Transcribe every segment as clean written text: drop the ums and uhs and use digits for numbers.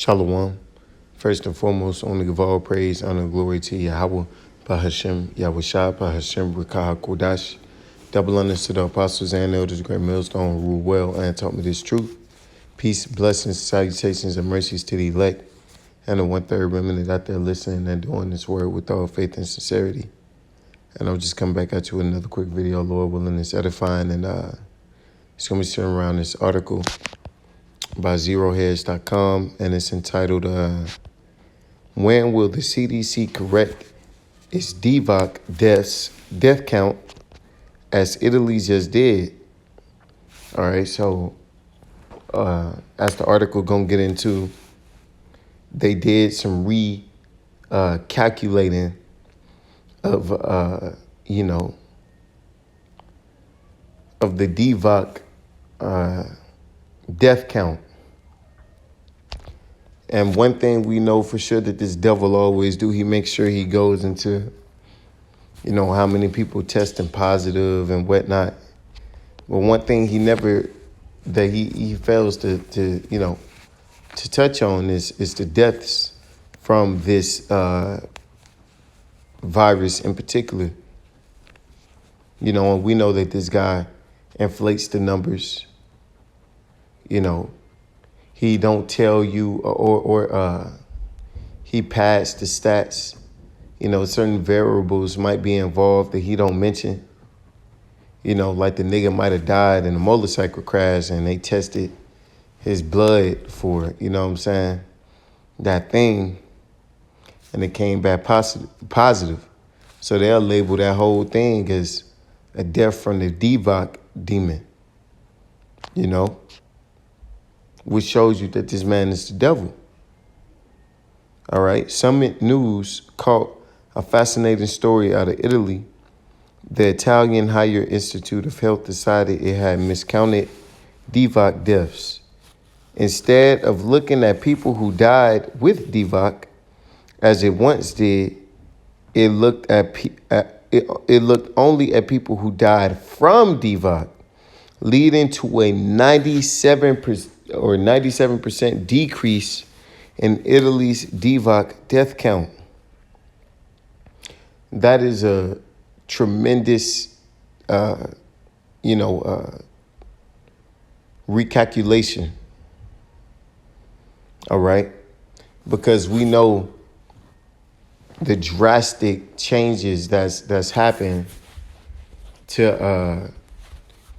Shalom. First and foremost, only give all praise, honor, and glory to Yahweh, Bahashem, Yahweh Shah, Bahashem, Rikaha Kodash. Double honors to the apostles and elders, the great millstone who rule well and taught me this truth. Peace, blessings, salutations, and mercies to the elect, and the 1/3 remnant out there listening and doing this word with all faith and sincerity. And I'll just come back at you with another quick video, Lord willing, it's edifying, and it's going to be centered around this article by zeroheads.com, and it's entitled, When Will the CDC Correct Its DVOC death count as Italy just did? All right, so as the article gonna get into, they did some calculating of of the DVOC death count. And one thing we know for sure that this devil always do, he makes sure he goes into, how many people testing positive and whatnot. But one thing he never, that he fails to touch on is the deaths from this virus in particular. And we know that this guy inflates the numbers. He don't tell you or he pads the stats. Certain variables might be involved that he don't mention. Like the nigga might have died in a motorcycle crash and they tested his blood for, that thing, and it came back positive. So they'll label that whole thing as a death from the DVOC demon, which shows you that this man is the devil. All right. Summit News caught a fascinating story out of Italy. The Italian Higher Institute of Health decided it had miscounted DVOC deaths. Instead of looking at people who died with DVOC, as it once did, it looked only at people who died from DVOC, leading to a 97% decrease in Italy's DVOC death count. That is a tremendous, recalculation. All right, because we know the drastic changes that's happened to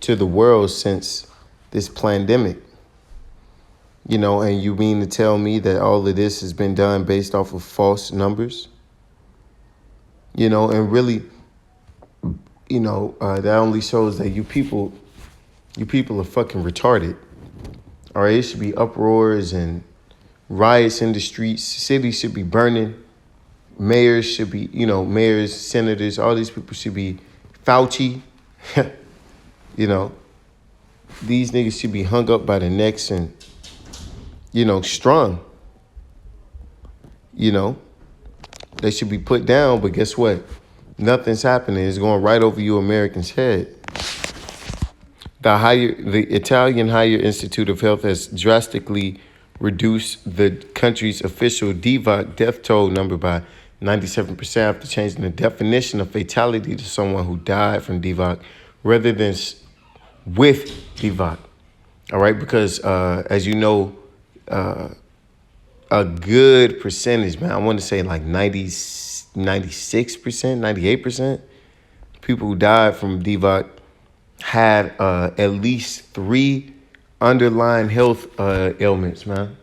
the world since this pandemic. And you mean to tell me that all of this has been done based off of false numbers? And really, that only shows that you people are fucking retarded. All right, it should be uproars and riots in the streets. Cities should be burning. Mayors should be, mayors, senators, all these people should be Fauci. These niggas should be hung up by the necks and, strung. They should be put down, but guess what? Nothing's happening. It's going right over you Americans' head. The Italian Higher Institute of Health has drastically reduced the country's official DVOC death toll number by 97% after changing the definition of fatality to someone who died from DVOC rather than with DVOC. All right, because as you know, a good percentage, man, I want to say like 96%, 98%, people who died from DVOC had at least 3 underlying health ailments, man.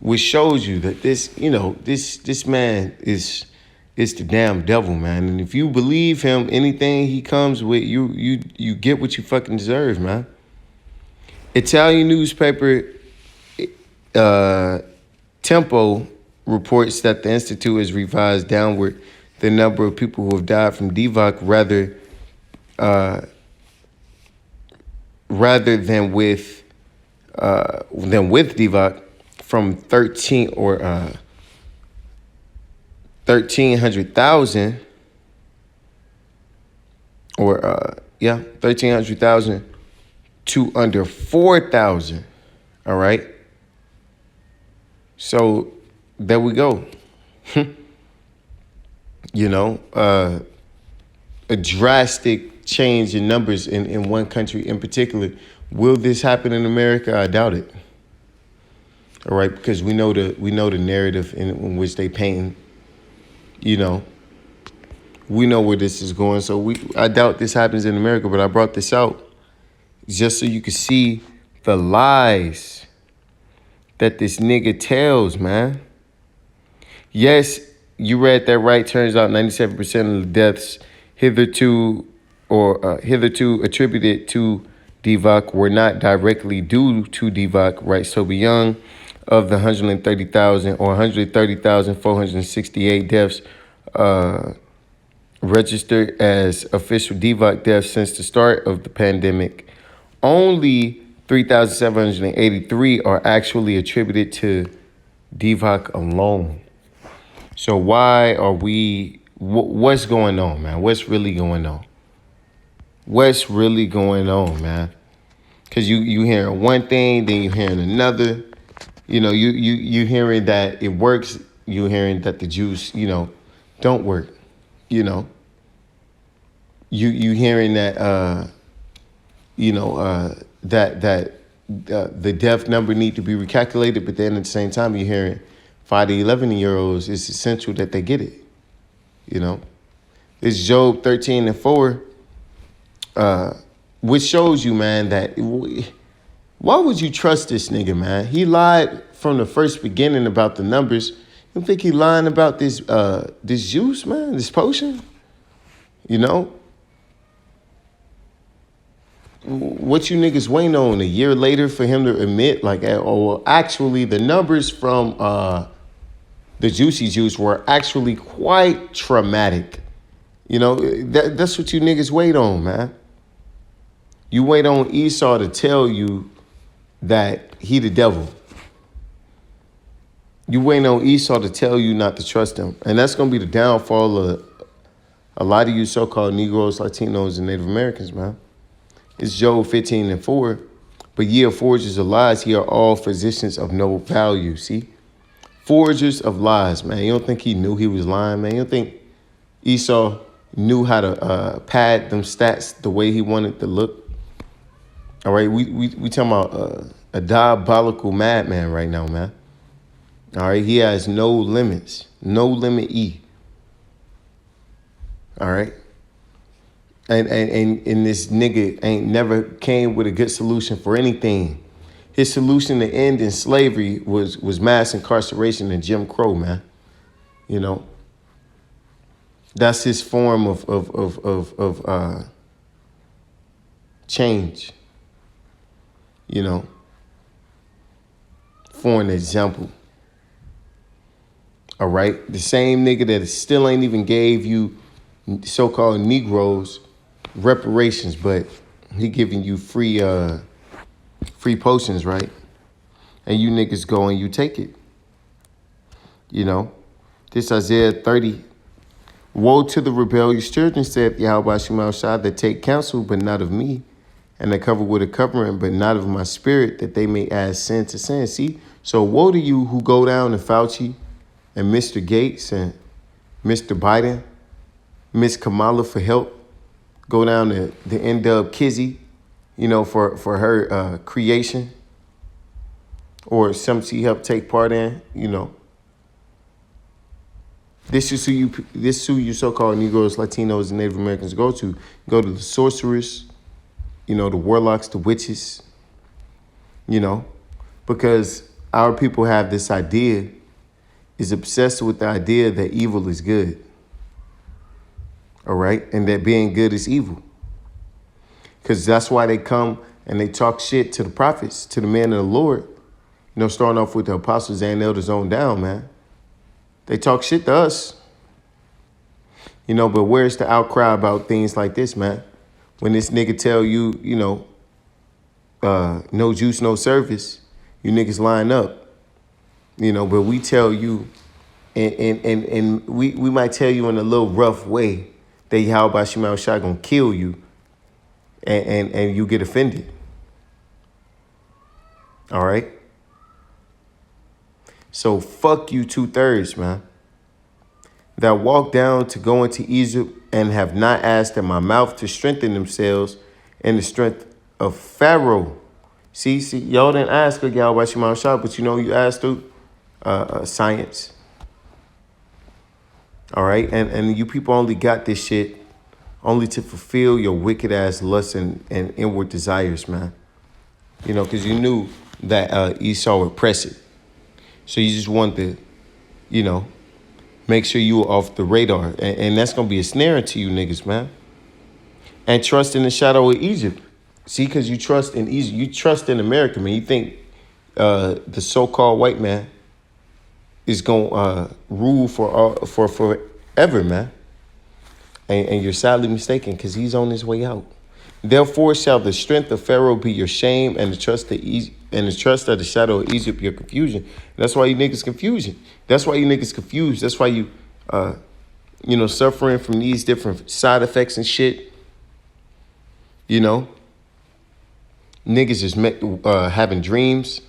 Which shows you that this man is the damn devil, man. And if you believe him, anything he comes with, you get what you fucking deserve, man. Italian newspaper Tempo reports that the institute has revised downward the number of people who have died from DVOC rather than with DVOC from 1,300,000 1300,000 to under 4,000. All right. So there we go. A drastic change in numbers in one country in particular. Will this happen in America? I doubt it. All right, because we know the narrative in which they paint. We know where this is going. So I doubt this happens in America, but I brought this out just so you can see the lies that this nigga tells, man. Yes, you read that right. Turns out 97% of the deaths hitherto attributed to DVOC were not directly due to DVOC, right? So beyond of the 130,000 or 130,468 deaths registered as official DVOC deaths since the start of the pandemic, only 3,783 are actually attributed to DVOC alone. So why are what's going on, man? What's really going on? What's really going on, man? Because you hearing one thing, then you hearing another. You hearing that it works. You hearing that the juice, don't work. You hearing that that the death number need to be recalculated, but then at the same time you're hearing 5 to 11-year-olds, it's essential that they get it. It's Job 13:4, which shows you, man, that why would you trust this nigga, man? He lied from the first beginning about the numbers. You think he lying about this juice, man, this potion? What you niggas waiting on a year later for him to admit, actually the numbers from the juicy juice were actually quite traumatic. That's what you niggas wait on, man. You wait on Esau to tell you that he the devil. You wait on Esau to tell you not to trust him. And that's going to be the downfall of a lot of you so-called Negroes, Latinos, and Native Americans, man. It's Job 15:4. But ye are forgers of lies, ye are all physicians of no value. See? Forgers of lies, man. You don't think he knew he was lying, man? You don't think Esau knew how to pad them stats the way he wanted to look? All right, we talking about a diabolical madman right now, man. All right, he has no limits, no limit E. All right, and this nigga ain't never came with a good solution for anything. His solution to end in slavery was mass incarceration and Jim Crow, man. That's his form of change. For an example. All right, the same nigga that still ain't even gave you so-called Negroes reparations, but he giving you free potions, right? And you niggas go and you take it. This Isaiah 30. Woe to the rebellious children, saith Yahweh Shema Shah, that take counsel, but not of me, and that cover with a covering, but not of my spirit, that they may add sin to sin. See? So woe to you who go down to Fauci and Mr. Gates and Mr. Biden, Miss Kamala for help. Go down to the N-Dub Kizzy, for her creation. Or some she helped take part in, This is who you so-called Negroes, Latinos, and Native Americans go to. Go to the sorcerers, the warlocks, the witches, because our people have this idea, is obsessed with the idea that evil is good. All right? And that being good is evil. Because that's why they come and they talk shit to the prophets, to the men of the Lord. Starting off with the apostles and elders on down, man. They talk shit to us. But where's the outcry about things like this, man? When this nigga tell you, no juice, no service, you niggas line up. But we tell you, and we might tell you in a little rough way that Yahweh Shema Shah gonna kill you, and you get offended. All right? So fuck you 2/3, man. That walk down to go into Egypt and have not asked at my mouth to strengthen themselves in the strength of Pharaoh. See, y'all didn't ask a gal about Shema Shah, but you asked through science. All right, and you people only got this shit only to fulfill your wicked ass lusts and inward desires, man. Because you knew that Esau would press it. So you just wanted to, make sure you were off the radar. And that's going to be a snare to you niggas, man. And trust in the shadow of Egypt. See, because you trust in Egypt. You trust in America, man. You think the so-called white man is going to rule for forever, man. And you're sadly mistaken because he's on his way out. Therefore shall the strength of Pharaoh be your shame, and the trust of the shadow of Egypt your confusion. That's why you niggas confused. That's why you niggas confused. That's why you, suffering from these different side effects and shit. Niggas is having dreams.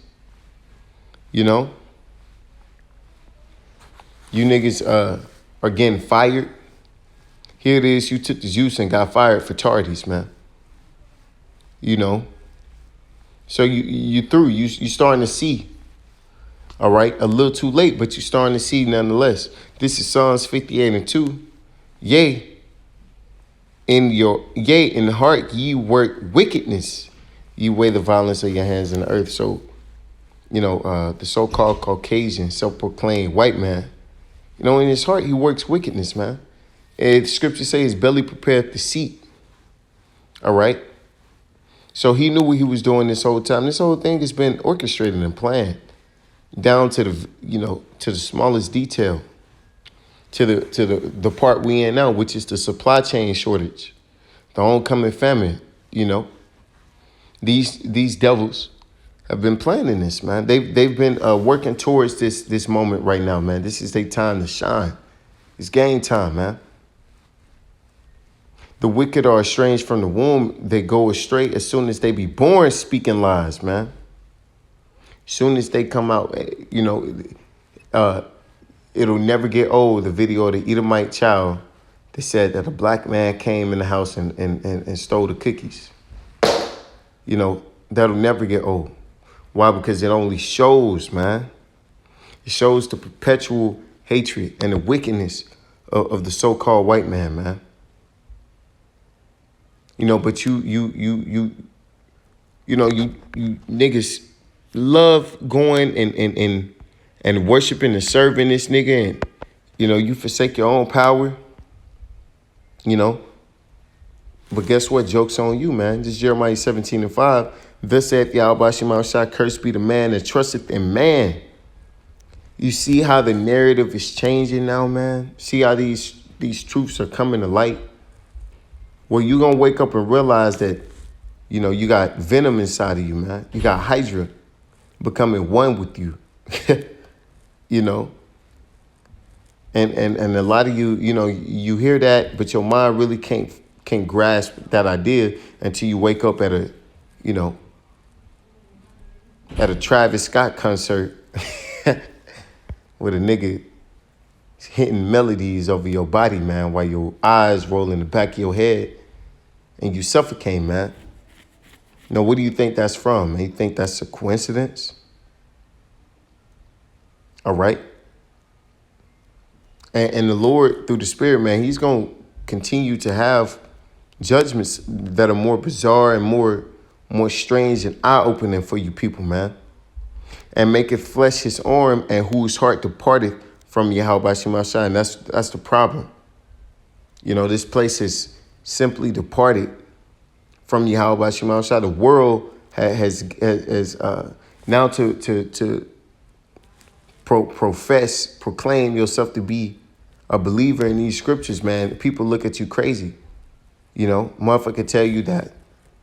You niggas are getting fired. Here it is, you took the juice and got fired for tardies, man. So you through. You starting to see. All right, a little too late, but you starting to see nonetheless. This is Psalms 58:2. Yea, in the heart ye work wickedness. Ye weigh the violence of your hands in the earth. So, the so-called Caucasian, self-proclaimed white man, in his heart he works wickedness, man. And the scripture says his belly prepared the seat. All right. So he knew what he was doing this whole time. This whole thing has been orchestrated and planned down to the smallest detail, to the part we in now, which is the supply chain shortage, the oncoming famine. These devils have been planning this, man. They've been working towards this moment right now, man. This is their time to shine. It's game time, man. The wicked are estranged from the womb. They go astray as soon as they be born, speaking lies, man. As soon as they come out, it'll never get old. The video of the Edomite child that said that a black man came in the house and stole the cookies. That'll never get old. Why? Because it only shows, man. It shows the perpetual hatred and the wickedness of the so-called white man, man. But you niggas love going and worshiping and serving this nigga, and you forsake your own power. But guess what? Joke's on you, man. This is Jeremiah 17:5. Thus saith Yahweh Shema Shah, cursed be the man that trusteth in man. You see how the narrative is changing now, man? See how these truths are coming to light? Well, you're going to wake up and realize that, you got venom inside of you, man. You got Hydra becoming one with you, And a lot of you, you hear that, but your mind really can't grasp that idea until you wake up at a Travis Scott concert with a nigga hitting melodies over your body, man, while your eyes roll in the back of your head and you suffocate, man. What do you think that's from? You think that's a coincidence? All right. And the Lord, through the Spirit, man, he's going to continue to have judgments that are more bizarre and more strange and eye-opening for you people, man. And make it flesh his arm and whose heart departed from Yahweh Shema Shah. And that's the problem. This place is simply departed from Yahweh Shema Shah. The world has now to proclaim yourself to be a believer in these scriptures, man. People look at you crazy. Motherfucker tell you that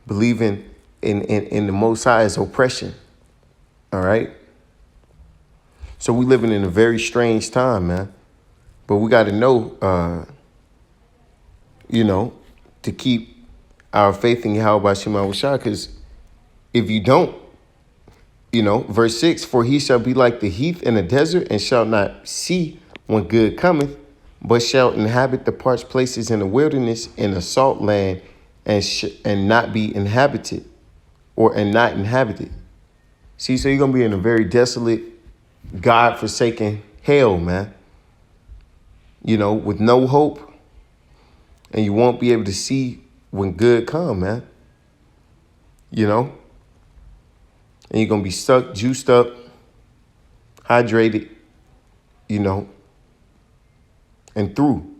believing in the Most High is oppression. All right. So we living in a very strange time, man. But we got to know, to keep our faith in Yahweh Shema Shah, because if you don't, Verse 6, for he shall be like the heath in the desert and shall not see when good cometh, but shall inhabit the parched places in the wilderness in a salt land and not be inhabited and not inhabited. See, so you're going to be in a very desolate, God-forsaken hell, man. With no hope, and you won't be able to see when good come, man. And you're going to be stuck, juiced up, hydrated, and through.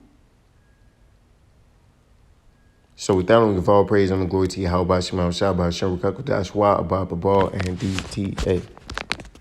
So with that, I'm going to give all praise and glory to you. How about Shema Shabbat, Shem Rakakudash, Wa, Abba, Babal, and DTA.